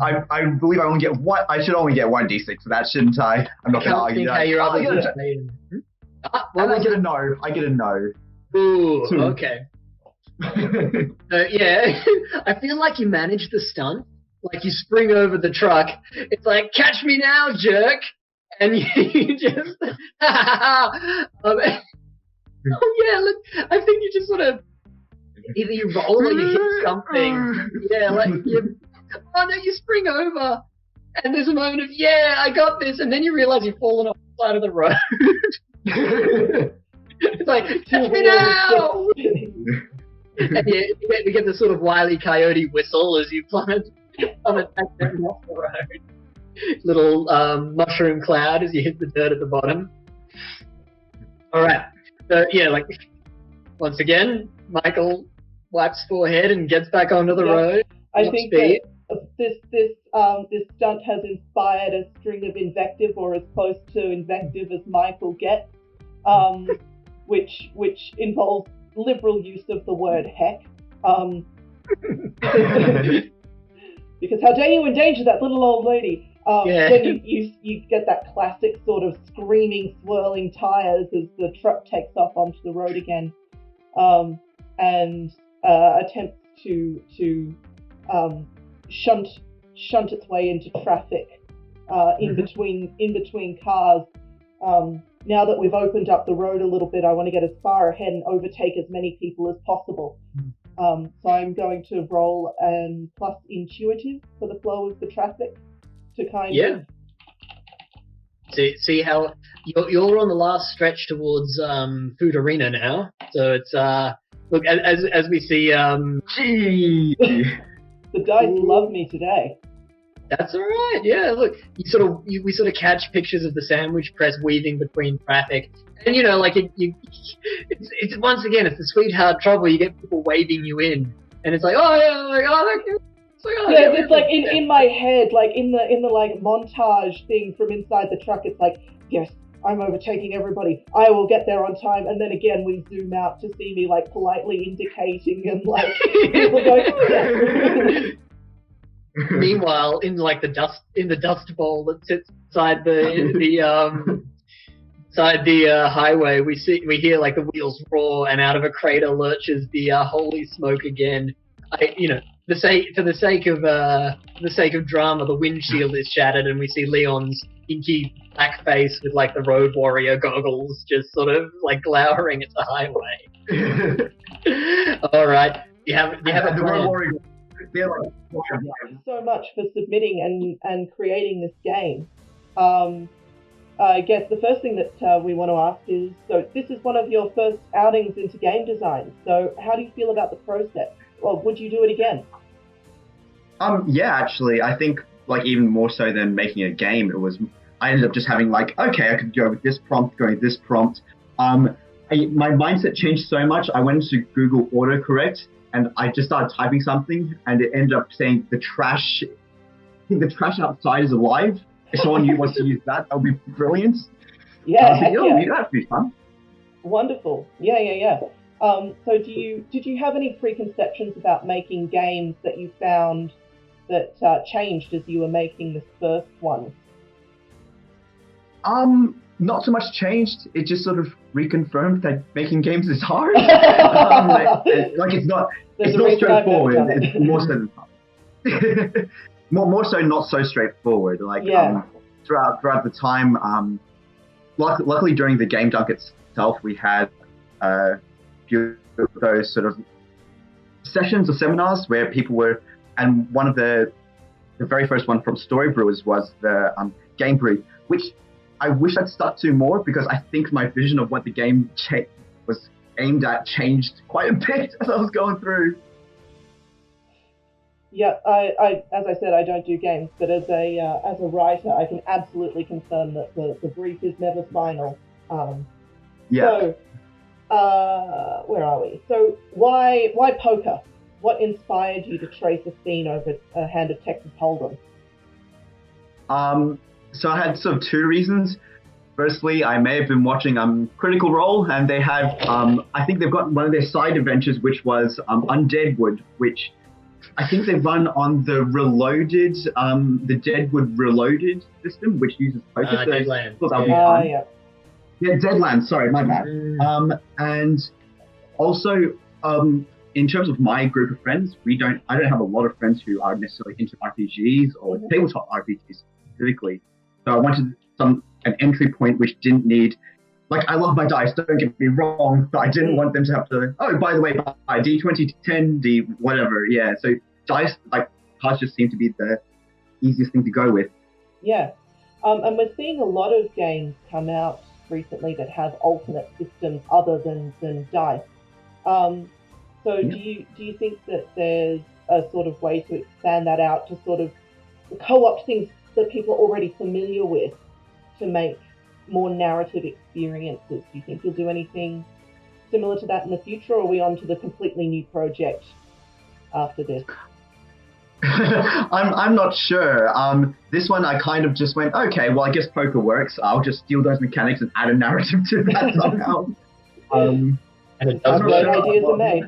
I believe I should only get 1d6 for that, shouldn't I? I'm not going to argue that. I get a no. I get a no. Ooh, okay. Yeah, I feel like you managed the stunt. Like you spring over the truck. It's like, catch me now, jerk! And you just... oh yeah, look, I think you just sort of... Either you roll or you hit something. Yeah, like you... Oh no, you spring over. And there's a moment of, yeah, I got this. And then you realize you've fallen off the side of the road. It's like, catch me now! And you get the sort of Wile E. Coyote whistle as you plummet back down off the road. Little mushroom cloud as you hit the dirt at the bottom. Alright. So yeah, like once again, Michael wipes forehead and gets back onto the road. I think that this stunt has inspired a string of invective, or as close to invective as Michael gets, which involves liberal use of the word heck. Because how dare you endanger that little old lady? When you get that classic sort of screaming, swirling tires as the truck takes off onto the road again, and attempts to shunt its way into traffic in between cars. Now that we've opened up the road a little bit, I want to get as far ahead and overtake as many people as possible. So I'm going to roll and plus intuitive for the flow of the traffic to kind of See how you're on the last stretch towards Food Arena now. So it's look as we see. Gee. The dice love me today. That's all right. Yeah, look, we sort of catch pictures of the sandwich press weaving between traffic, and like it's once again it's the sweetheart trouble. You get people waving you in, and it's like, oh yeah, like It's like in my head, like in the like montage thing from inside the truck. It's like, yes, I'm overtaking everybody. I will get there on time, and then again we zoom out to see me like politely indicating and like people going. Oh, yeah. Meanwhile, in the dust bowl that sits beside the highway, we hear like the wheels roar, and out of a crater lurches the holy smoke again. For the sake of drama, the windshield is shattered, and we see Leon's inky black face with like the road warrior goggles, just sort of like glowering at the highway. All right, do you have a plan? So much for submitting and creating this game. I guess the first thing that we want to ask is, so this is one of your first outings into game design. So how do you feel about the process? Or would you do it again? Yeah, actually, I think like even more so than making a game, I ended up just having like, okay, I could go with this prompt, go with this prompt. My mindset changed so much. I went to Google autocorrect and I just started typing something, and it ended up saying the trash outside is alive. If someone wants to use that would be brilliant. Yeah, that'd be fun. Wonderful. Yeah. So did you have any preconceptions about making games that you found that changed as you were making this first one? Not so much changed. It just sort of reconfirmed that making games is hard. It's not straightforward. It's more so more so not so straightforward. Throughout the time, luckily during the game dunk itself, we had a few of those sort of sessions or seminars where people were, and one of the very first one from Story Brewers was the game brief, which I wish I'd stuck to more, because I think my vision of what the game was aimed at changed quite a bit as I was going through. Yeah, I as I said, I don't do games, but as a writer, I can absolutely confirm that the brief is never final. So, where are we? So, why poker? What inspired you to trace a scene over a hand of Texas Hold'em? So I had sort of two reasons. Firstly, I may have been watching Critical Role, and they have, I think they've got one of their side adventures, which was Undeadwood, which I think they run on the Reloaded, the Deadwood Reloaded system, which uses poker. Deadlands. Yeah, Deadlands. Sorry, my bad. And also, in terms of my group of friends, I don't have a lot of friends who are necessarily into RPGs or tabletop RPGs specifically. So I wanted an entry point which didn't need, like, I love my dice, don't get me wrong, but I didn't want them to have to, oh, by the way, buy D20, 10, D, whatever, yeah. So dice, like, cards just seem to be the easiest thing to go with. Yeah. And we're seeing a lot of games come out recently that have alternate systems other than dice. So do you think that there's a sort of way to expand that out to sort of co-opt things that people are already familiar with to make more narrative experiences? Do you think you'll do anything similar to that in the future, or are we on to the completely new project after this? I'm not sure. This one I kind of just went, okay, well, I guess poker works. I'll just steal those mechanics and add a narrative to that somehow. And it does ideas are made.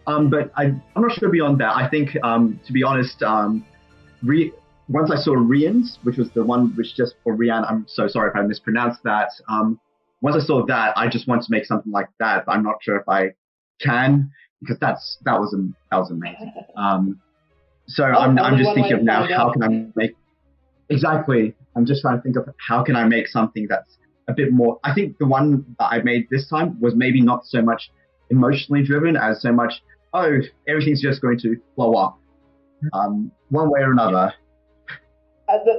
But I'm not sure beyond that. I think, to be honest, once I saw Rian's, which was the one which just for Rian, I'm so sorry if I mispronounced that. Once I saw that, I just want to make something like that. But I'm not sure if I can, because that was amazing. So I'm just thinking of now, how can I make exactly? I'm just trying to think of how can I make something that's a bit more. I think the one that I made this time was maybe not so much emotionally driven as so much, oh, everything's just going to flow up one way or another.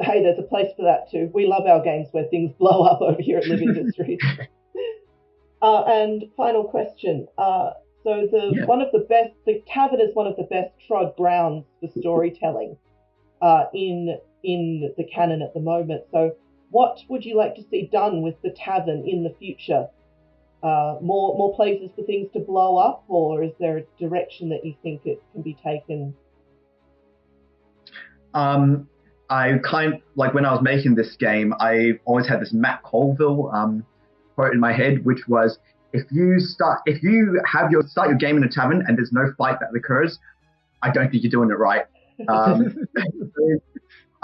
Hey, there's a place for that too. We love our games where things blow up over here at Live Industries. And final question. The tavern is one of the best trod grounds for storytelling in the canon at the moment. So what would you like to see done with the tavern in the future? More places for things to blow up, or is there a direction that you think it can be taken? I when I was making this game, I always had this Matt Colville quote in my head, which was, if you start your game in a tavern and there's no fight that occurs, I don't think you're doing it right. I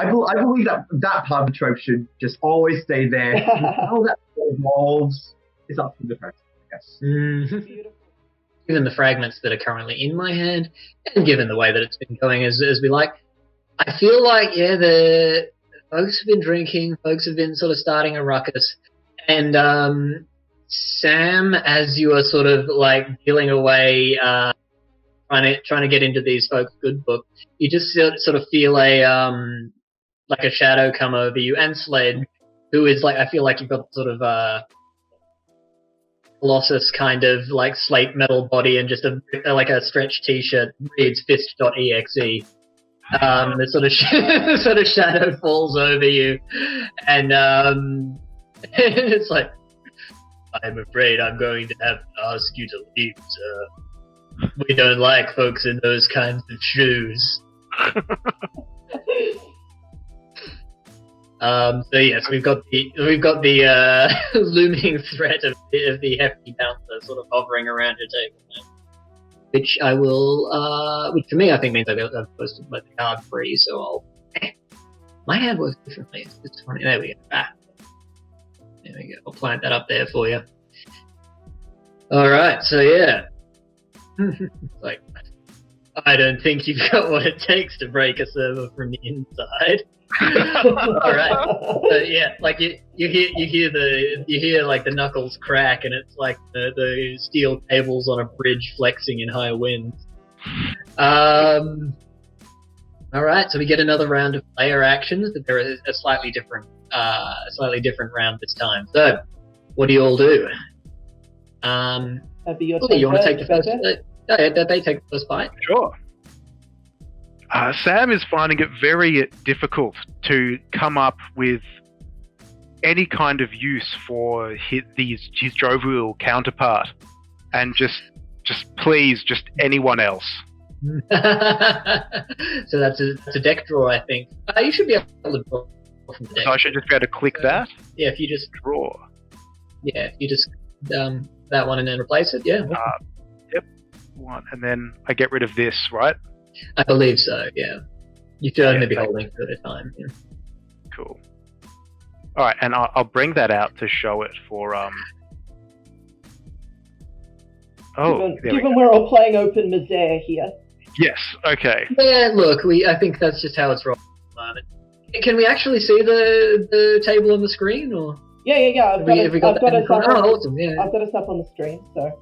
believe that part of the trope should just always stay there. How that evolves is up to the person, I guess. Mm-hmm. Given the fragments that are currently in my head, and given the way that it's been going as we like, I feel like, the folks have been drinking, folks have been sort of starting a ruckus, and Sam, as you are sort of like dealing away, trying to get into these folks' good book, you just sort of feel a shadow come over you, and Sled, who is like, I feel like you've got sort of Colossus kind of like slate metal body and just a stretch t-shirt reads fist.exe. The sort of shadow falls over you, and it's like, I'm afraid I'm going to have to ask you to leave, sir. We don't like folks in those kinds of shoes. So yes, we've got the looming threat of the hefty bouncer sort of hovering around your table now. Which I will, which for me I think means I've posted my card free, so I'll. My hand works differently. It's funny. There we go. There we go. I'll plant that up there for you. All right. So yeah, like, I don't think you've got what it takes to break a server from the inside. All right. Yeah, like you hear like the knuckles crack, and it's like the steel cables on a bridge flexing in high winds. All right, so we get another round of player actions, but there is a slightly different round this time. So, what do you all do? That'd be your you want to take the first? They take the first bite. Sure. Sam is finding it very difficult to come up with any kind of use for his jovial counterpart, and just please, just anyone else. So that's a deck draw, I think. You should be able to draw from the deck. So I should just be able to click that? Yeah, if you just draw. Yeah, if you just that one and then replace it, yeah. Yep. One, and then I get rid of this, right? I believe so, yeah. You should only be holding for a time, yeah. Cool. Alright, and I'll bring that out to show it for Given we're all playing open misère here. Yes, okay. Yeah, look, I think that's just how it's rolling at the moment. Can we actually see the table on the screen, or? Yeah. I've got us up on the screen, so.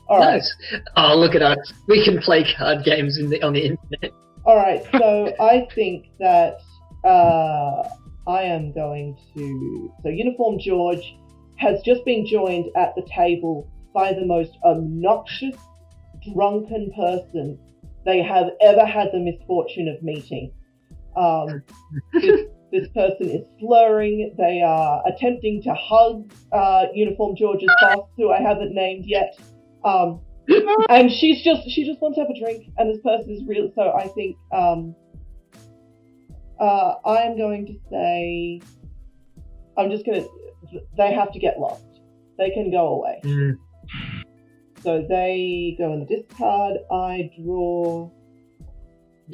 All right. Nice. Oh, look at us. We can play card games on the internet. All right, so I think that I am going to... So Uniform George has just been joined at the table by the most obnoxious, drunken person they have ever had the misfortune of meeting. This person is slurring. They are attempting to hug Uniform George's boss, who I haven't named yet. And she just wants to have a drink, and this person is real. So I think I'm going to say they have to get lost. They can go away. So they go in the discard. I draw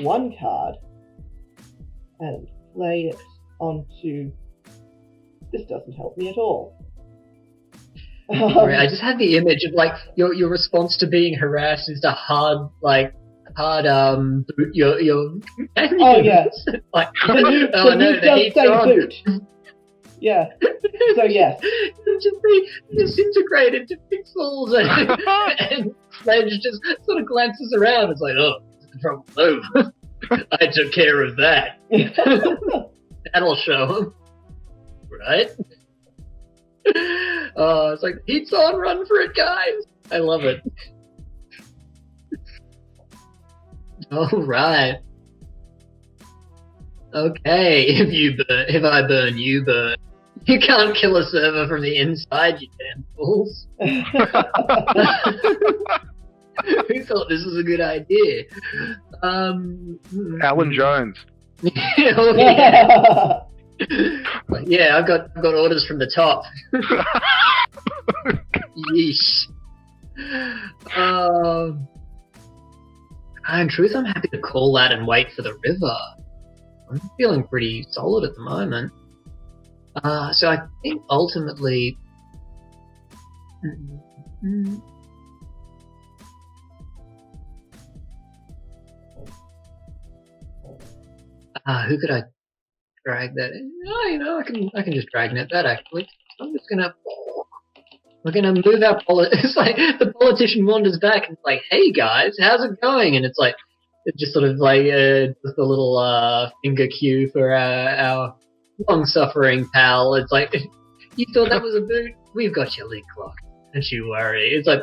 one card and play it onto. This doesn't help me at all. Sorry, I just had the image of like your response to being harassed is to hard boot your companions. Oh yeah. Like, the move does say boot. Yeah. So yes. Just be disintegrated to pixels, and Sledge just sort of glances around. It's like, oh, the problem's over. I took care of that. That'll show him. Right? It's like, heat's on, run for it, guys. I love it. All right. Okay, if I burn, you burn. You can't kill a server from the inside, you damn fools. Who thought this was a good idea? Alan Jones. Oh, yeah. Yeah, I've got orders from the top. Yeesh. In truth, I'm happy to call that and wait for the river. I'm feeling pretty solid at the moment. So I think ultimately... who could I drag that in? Oh, I can just dragnet that actually. I'm just gonna... We're gonna move our it's like the politician wanders back and it's like, hey guys, how's it going? And it's like, it's just sort of like just a little finger cue for our long-suffering pal. It's like, you thought that was a boot? We've got your lid clocked. Don't you worry. It's like,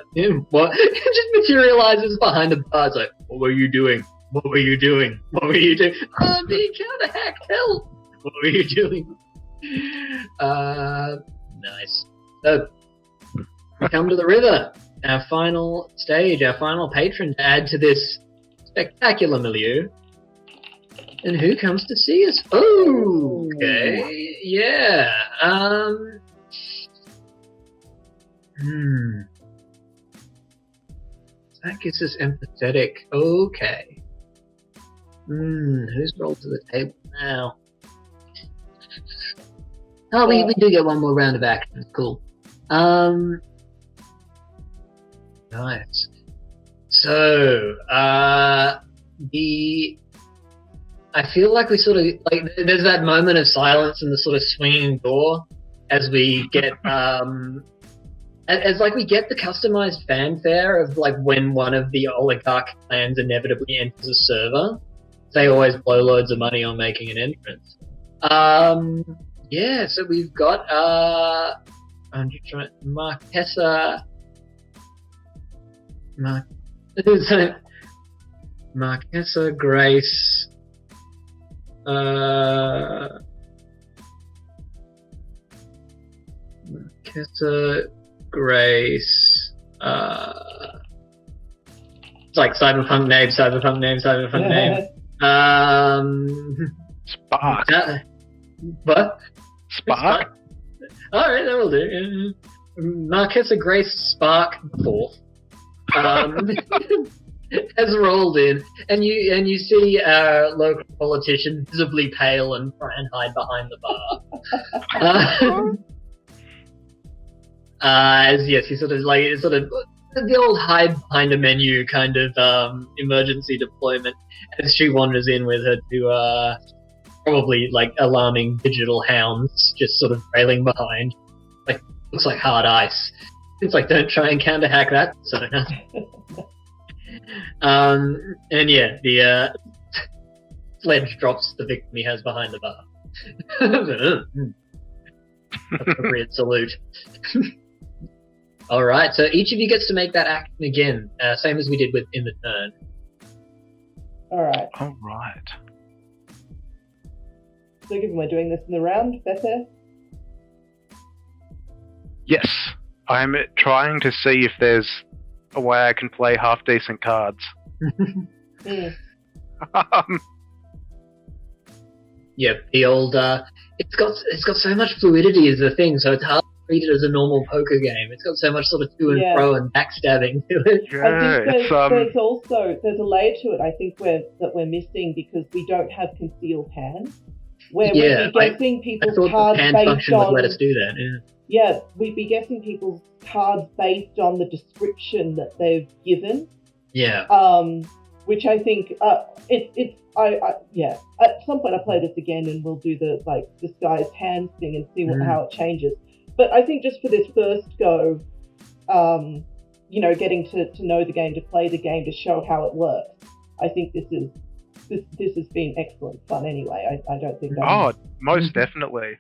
what? It just materializes behind the bar. It's like, what were you doing? What were you doing? What were you doing? Oh, I'm being counter-hacked. Help! What were you doing? Nice. So, we come to the river. Our final stage, our final patron to add to this spectacular milieu. And who comes to see us? Oh, okay. Yeah. That gets us empathetic. Okay. Who's rolled to the table now? Oh, we do get one more round of action. Cool. Nice. So, I feel like we sort of, like, there's that moment of silence in the sort of swinging door as we get, as like we get the customized fanfare of like when one of the oligarch clans inevitably enters a server. They always blow loads of money on making an entrance. Yeah, so we've got, I'm just trying, Marquesa Grace, Marquesa Grace, it's like cyberpunk name. Spark. What? Spark? Alright, that will do. Marquesa Grace Spark IV has rolled in, and you see our local politician visibly pale and try and hide behind the bar. Yes, he's sort of the old hide behind a menu kind of emergency deployment as she wanders in with her two probably like alarming digital hounds just sort of trailing behind. Like, looks like hard ice. It's like, don't try and counter hack that persona. And yeah, the sledge drops the victim he has behind the bar. Appropriate salute. Alright, so each of you gets to make that action again, same as we did with in the turn. Alright. Alright. So given we're doing this in the round, Betha? Yes. I'm trying to see if there's a way I can play half-decent cards. Yeah, the old, it's got so much fluidity as a thing, so it's hard to treat it as a normal poker game. It's got so much sort of to and fro and backstabbing to it. Yeah, I think there's a layer to it I think we're missing because we don't have concealed hands. Where we'd be guessing people's cards based on... would let us do that, Yeah, we'd be guessing people's cards based on the description that they've given. Yeah. Which I think yeah. At some point I'll play this again and we'll do the like disguised hands thing and see how it changes. But I think just for this first go, getting to know the game, to play the game, to show how it works. I think this is this has been excellent fun anyway. I don't think. Oh, most definitely.